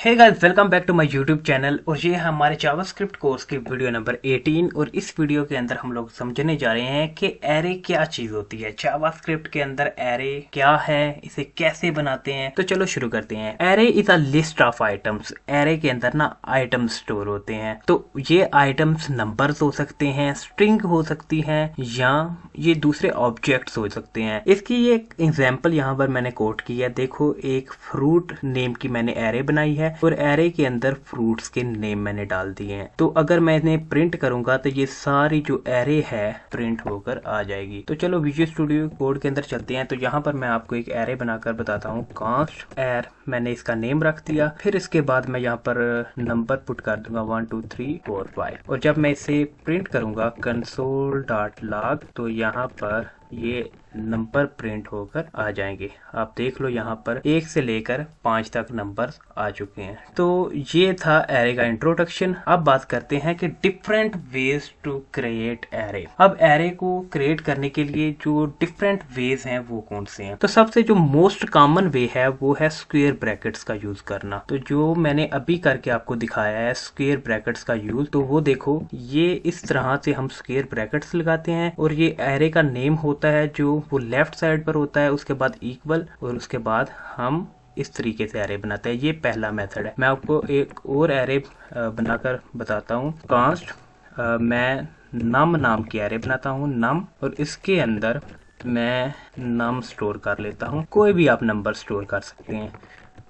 Hey guys, welcome back to my YouTube channel. और ये है हमारे जावास्क्रिप्ट कोर्स की वीडियो नंबर 18। और इस वीडियो के अंदर हम लोग समझने जा रहे हैं कि एरे क्या चीज़ होती है, जावास्क्रिप्ट के अंदर एरे क्या है, इसे कैसे बनाते हैं। तो चलो शुरू करते हैं। Array is a list of items. Array के अंदर ना आइटम्स स्टोर होते हैं। तो ये आइटम्स नंबर्स हो सकते हैं, स्ट्रिंग हो सकती है, या ये दूसरे ऑब्जेक्ट्स हो सकते हैं। इसकी एक एग्जाम्पल यहाँ पर मैंने कोट की है। देखो, एक फ्रूट नेम की मैंने एरे बनाई है और एरे के अंदर फ्रूट्स के नेम मैंने डाल दिए हैं। तो अगर मैं इन्हें प्रिंट करूंगा तो ये सारी जो एरे है प्रिंट होकर आ जाएगी। तो चलो विजुअल स्टूडियो कोड के अंदर चलते हैं। तो यहाँ पर मैं आपको एक एरे बनाकर बताता हूँ। कांस्ट एर, मैंने इसका नेम रख दिया। फिर इसके बाद मैं यहाँ पर नंबर पुट कर दूंगा 1 2 3 4 5। और जब मैं इसे प्रिंट करूंगा console.log, तो यहाँ पर ये नंबर प्रिंट होकर आ जाएंगे। आप देख लो, यहाँ पर 1 से लेकर 5 तक नंबर आ चुके हैं। तो ये था एरे का इंट्रोडक्शन। अब बात करते हैं कि different ways to create array. अब एरे को क्रिएट करने के लिए जो डिफरेंट वेज हैं वो कौन से हैं। तो सबसे जो मोस्ट कॉमन वे है वो है स्क्वायर ब्रैकेट्स का यूज करना। तो जो मैंने अभी करके आपको दिखाया है स्क्वायर ब्रैकेट्स का यूज, तो वो देखो, ये इस तरह से हम स्क्वायर ब्रैकेट्स लगाते हैं। और ये एरे का नेम होता है जो वो लेफ्ट साइड पर होता है, उसके बाद इक्वल, और उसके बाद हम इस तरीके से एरे बनाते हैं। ये पहला मेथड है। मैं आपको एक और एरे बनाकर बताता हूँ। कांस्ट मैं नम नाम की एरे बनाता हूँ, नम, और इसके अंदर मैं नम स्टोर कर लेता हूँ। कोई भी आप नंबर स्टोर कर सकते हैं।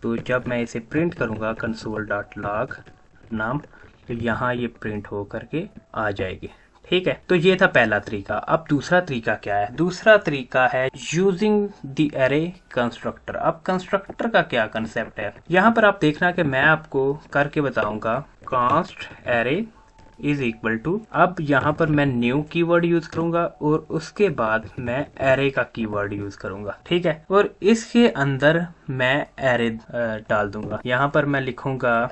तो जब मैं इसे प्रिंट करूँगा console.log नम, तो यहाँ ये प्रिंट हो करके आ जाएगी। ठीक है, तो ये था पहला तरीका। अब दूसरा तरीका क्या है? दूसरा तरीका है यूजिंग द एरे कंस्ट्रक्टर। अब कंस्ट्रक्टर का क्या कंसेप्ट है, यहाँ पर आप देखना कि मैं आपको करके बताऊंगा। Const array is equal to, अब यहाँ पर मैं न्यू कीवर्ड यूज करूंगा और उसके बाद मैं एरे का कीवर्ड यूज करूंगा। ठीक है, और इसके अंदर मैं एरे डाल दूंगा। यहाँ पर मैं लिखूंगा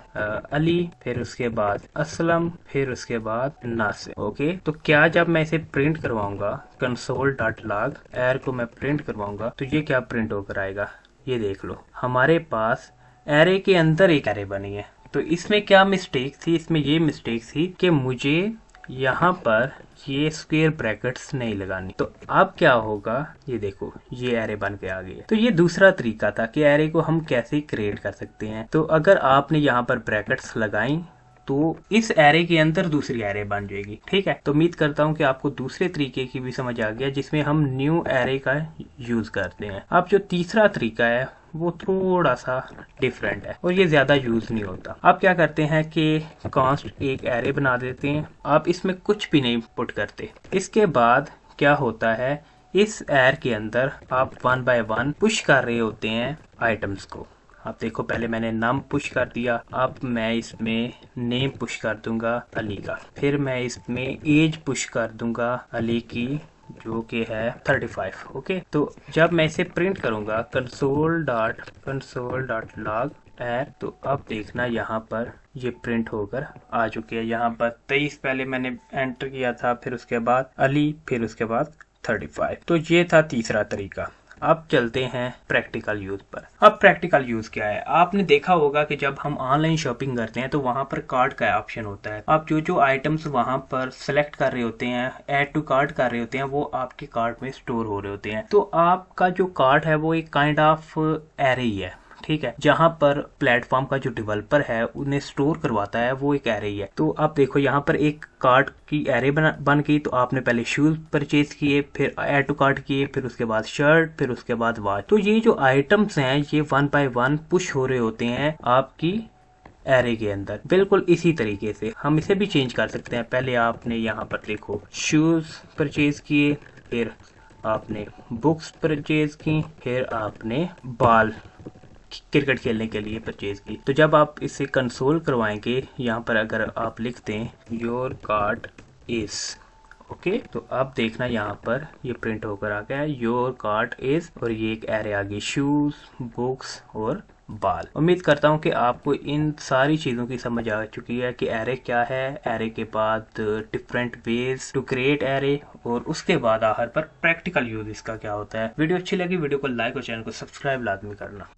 अली, फिर उसके बाद असलम, फिर उसके बाद नासिर। ओके, तो क्या जब मैं इसे प्रिंट करवाऊंगा console.log एर को मैं प्रिंट करवाऊंगा, तो ये क्या प्रिंट होकर आएगा? ये देख लो, हमारे पास एरे के अंदर एक एरे बनी है। तो इसमें क्या मिस्टेक थी? इसमें ये मिस्टेक थी कि मुझे यहाँ पर ये स्क्वायर ब्रैकेट्स नहीं लगानी। तो अब क्या होगा, ये देखो, ये एरे बन के आ गई है। तो ये दूसरा तरीका था कि एरे को हम कैसे क्रिएट कर सकते हैं। तो अगर आपने यहाँ पर ब्रैकेट्स लगाई तो इस एरे के अंदर दूसरी एरे बन जाएगी। ठीक है, तो उम्मीद करता हूँ कि आपको दूसरे तरीके की भी समझ आ गया जिसमें हम न्यू एरे का यूज करते हैं। अब जो तीसरा तरीका है वो थोड़ा सा डिफरेंट है और ये ज्यादा यूज नहीं होता। आप क्या करते हैं कि कांस्ट एक एरे बना देते हैं। आप इसमें कुछ भी नहीं पुट करते। इसके बाद क्या होता है, इस एर के अंदर आप 1 बाय 1 पुश कर रहे होते हैं आइटम्स को। आप देखो, पहले मैंने नाम पुश कर दिया, अब मैं इसमें नेम पुश कर दूंगा अली का, फिर मैं इसमें एज पुश कर दूंगा अली की, जो कि है 35। ओके, तो जब मैं इसे प्रिंट करूंगा console.log एर, तो अब देखना यहाँ पर ये प्रिंट होकर आ चुके हैं। यहाँ पर 23 पहले मैंने एंटर किया था, फिर उसके बाद अली, फिर उसके बाद 35। तो ये था तीसरा तरीका। अब चलते हैं प्रैक्टिकल यूज पर। अब प्रैक्टिकल यूज क्या है? आपने देखा होगा कि जब हम ऑनलाइन शॉपिंग करते हैं तो वहां पर कार्ट का ऑप्शन होता है। आप जो जो आइटम्स वहां पर सेलेक्ट कर रहे होते हैं, ऐड टू कार्ट कर रहे होते हैं, वो आपके कार्ट में स्टोर हो रहे होते हैं। तो आपका जो कार्ट है वो एक काइंड ऑफ एरे ही है। ठीक है, जहां पर प्लेटफॉर्म का जो डेवलपर है उन्हें स्टोर करवाता है वो एक एरे ही है। तो आप देखो, यहाँ पर एक कार्ट की एरे बन गई। तो आपने पहले शूज परचेज किए, फिर ऐड टू कार्ट किए, फिर उसके बाद शर्ट, फिर उसके बाद वॉच। तो ये जो आइटम्स हैं ये 1 बाय 1 पुश हो रहे होते हैं आपकी एरे के अंदर। बिल्कुल इसी तरीके से हम इसे भी चेंज कर सकते हैं। पहले आपने यहाँ पर देखो शूज परचेज किए, फिर आपने बुक्स परचेज की, फिर आपने बॉल क्रिकेट खेलने के लिए परचेज की। तो जब आप इसे कंसोल करवाएंगे, यहाँ पर अगर आप लिख दें योर कार्ट इज, ओके, तो अब देखना यहाँ पर ये प्रिंट होकर आ गया है योर कार्ट इज, और ये एक एरे आ गई शूज, बुक्स और बाल। उम्मीद करता हूँ कि आपको इन सारी चीज़ों की समझ आ चुकी है कि एरे क्या है, एरे के बाद different ways to create array, और उसके बाद आखिर पर प्रैक्टिकल यूज इसका क्या होता है। वीडियो अच्छी लगी, वीडियो को लाइक और चैनल को सब्सक्राइब लाजमी करना।